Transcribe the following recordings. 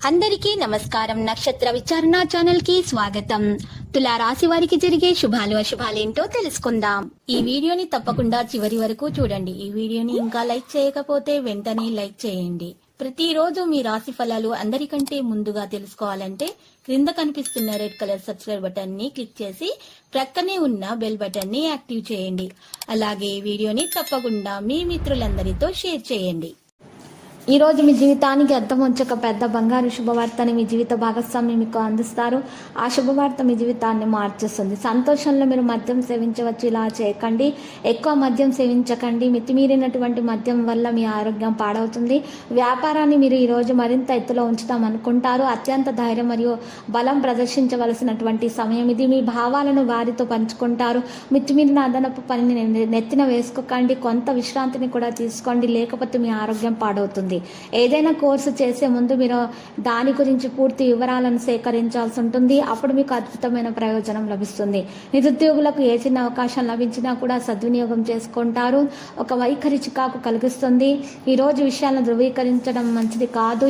అందరికీ నమస్కారం. నక్షత్ర విచారణ ఛానల్ కి స్వాగతం. తులా రాశి వారికి జరిగే శుభాలు అశుభాలేంటో తెలుసుకుందాం. ఈ వీడియోని తప్పకుండా చివరి వరకు చూడండి. ఈ వీడియోని ఇంకా లైక్ చేయకపోతే వెంటనే లైక్ చేయండి. ప్రతిరోజు మీ రాశి ఫలాలు అందరికంటే ముందుగా తెలుసుకోవాలంటే క్రింద కనిపిస్తున్న రెడ్ కలర్ సబ్స్క్రైబ్ బటన్ ని క్లిక్ చేసి ప్రక్కనే ఉన్న బెల్ బటన్ ని యాక్టివ్ చేయండి. అలాగే ఈ వీడియోని తప్పకుండా మీ మిత్రులందరితో షేర్ చేయండి. ఈ రోజు మీ జీవితానికి అర్థం వచ్చక పెద్ద బంగారు శుభవార్తని మీ జీవిత భాగస్వామి మీకు అందిస్తారు. ఆ శుభవార్త మీ జీవితాన్ని మార్చేస్తుంది. సంతోషంలో మీరు మద్యం సేవించవచ్చు. ఇలా చేయకండి. ఎక్కువ మద్యం సేవించకండి. మితిమీరినటువంటి మద్యం వల్ల మీ ఆరోగ్యం పాడవుతుంది. వ్యాపారాన్ని మీరు ఈరోజు మరింత ఎత్తులో ఉంచుతాం అనుకుంటారు. అత్యంత ధైర్యం మరియు బలం ప్రదర్శించవలసినటువంటి సమయం ఇది. మీ భావాలను వారితో పంచుకుంటారు. మితిమీరిన అదనపు పనిని నెత్తిన వేసుకోకండి. కొంత విశ్రాంతిని కూడా తీసుకోండి, లేకపోతే మీ ఆరోగ్యం పాడవుతుంది. ఏదైనా కోర్సు చేసే ముందు మీరు దాని గురించి పూర్తి వివరాలను సేకరించాల్సి ఉంటుంది. అప్పుడు మీకు అద్భుతమైన ప్రయోజనం లభిస్తుంది. నిరుద్యోగులకు ఏ చిన్న అవకాశం లభించినా కూడా సద్వినియోగం చేసుకుంటారు. ఒక వైఖరి చికాకు కలిగిస్తుంది. ఈరోజు విషయాలను ధృవీకరించడం మంచిది కాదు.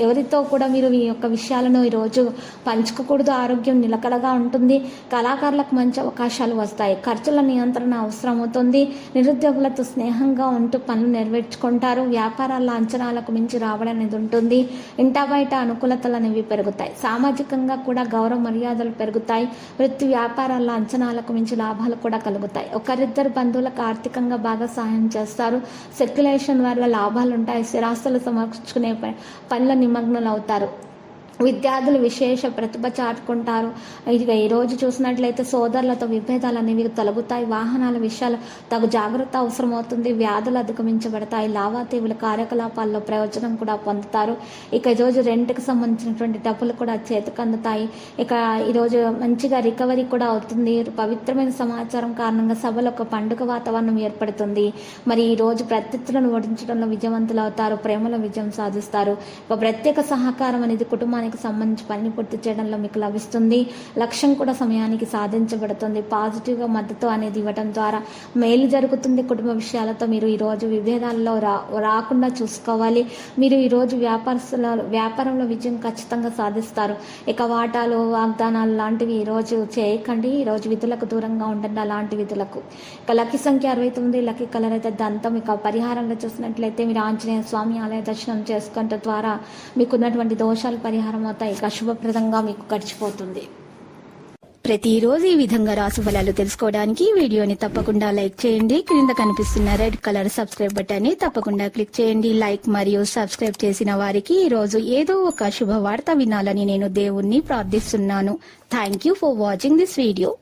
ఎవరితో కూడా మీరు మీ యొక్క విషయాలను ఈరోజు పంచుకోకూడదు. ఆరోగ్యం నిలకడగా ఉంటుంది. కళాకారులకు మంచి అవకాశాలు వస్తాయి. ఖర్చుల నియంత్రణ అవసరమవుతుంది. నిరుద్యోగులతో స్నేహంగా ఉంటూ పనులు నెరవేర్చుకుంటారు. వ్యాపారాల అంచనాలకు మించి రావడం అనేది ఉంటుంది. ఇంటా బయట అనుకూలతలు అనేవి పెరుగుతాయి. సామాజికంగా కూడా గౌరవ మర్యాదలు పెరుగుతాయి. వృత్తి వ్యాపారాల అంచనాలకు మించి లాభాలు కూడా కలుగుతాయి. ఒకరిద్దరు బంధువులకు ఆర్థికంగా బాగా సహాయం చేస్తారు. సెక్యులేషన్ వల్ల లాభాలు ఉంటాయి. స్థిరాస్తులు సమర్చుకునే పనుల నిమగ్నులు అవుతారు. విద్యార్థులు విశేష ప్రతిభ చాటుకుంటారు. ఇక ఈరోజు చూసినట్లయితే సోదరులతో విభేదాలు అనేవి తొలగుతాయి. వాహనాల విషయాలు తగు జాగ్రత్త అవసరమవుతుంది. వ్యాధులు అధిగమించబడతాయి. లావాదేవీల కార్యకలాపాల్లో ప్రయోజనం కూడా పొందుతారు. ఇక ఈరోజు రెంట్కి సంబంధించినటువంటి డబ్బులు కూడా చేతికి అందుతాయి. ఇక ఈరోజు మంచిగా రికవరీ కూడా అవుతుంది. పవిత్రమైన సమాచారం కారణంగా సభలో ఒక పండుగ వాతావరణం ఏర్పడుతుంది. మరి ఈరోజు ప్రత్యర్థులను ఓడించడంలో విజయవంతులు అవుతారు. ప్రేమలో విజయం సాధిస్తారు. ఒక ప్రత్యేక సహకారం అనేది కుటుంబానికి సంబంధించి పని పూర్తి చేయడంలో మీకు లభిస్తుంది. లక్ష్యం కూడా సమయానికి సాధించబడుతుంది. పాజిటివ్గా మద్దతు అనేది ఇవ్వడం ద్వారా మేలు జరుగుతుంది. కుటుంబ విషయాలతో మీరు ఈరోజు విభేదాల్లో రాకుండా చూసుకోవాలి. మీరు ఈరోజు వ్యాపారంలో విజయం ఖచ్చితంగా సాధిస్తారు. ఇక వాటాలు వాగ్దానాలు లాంటివి ఈరోజు చేయకండి. ఈరోజు విధులకు దూరంగా ఉండండి. అలాంటి విధులకు ఇక లక్కీ సంఖ్య 69, లక్కీ కలర్ అయితే దంతం. ఇక పరిహారంగా చూసినట్లయితే మీరు ఆంజనేయ స్వామి ఆలయ దర్శనం చేసుకోవడం ద్వారా మీకున్నటువంటి దోషాలు పరిహారం అవుతాయి. ఇక శుభప్రదంగా మీకు గడిచిపోతుంది. ప్రతిరోజు ఈ విధంగా రాశి ఫలాలు తెలుసుకోవడానికి వీడియోని తప్పకుండా లైక్ చేయండి. క్రింద కనిపిస్తున్న రెడ్ కలర్ సబ్స్క్రైబ్ బటన్ ని తప్పకుండా క్లిక్ చేయండి. లైక్ మరియు సబ్స్క్రైబ్ చేసిన వారికి ఈ రోజు ఏదో ఒక శుభవార్త వినాలని నేను దేవుణ్ణి ప్రార్థిస్తున్నాను. Thank you for watching this video.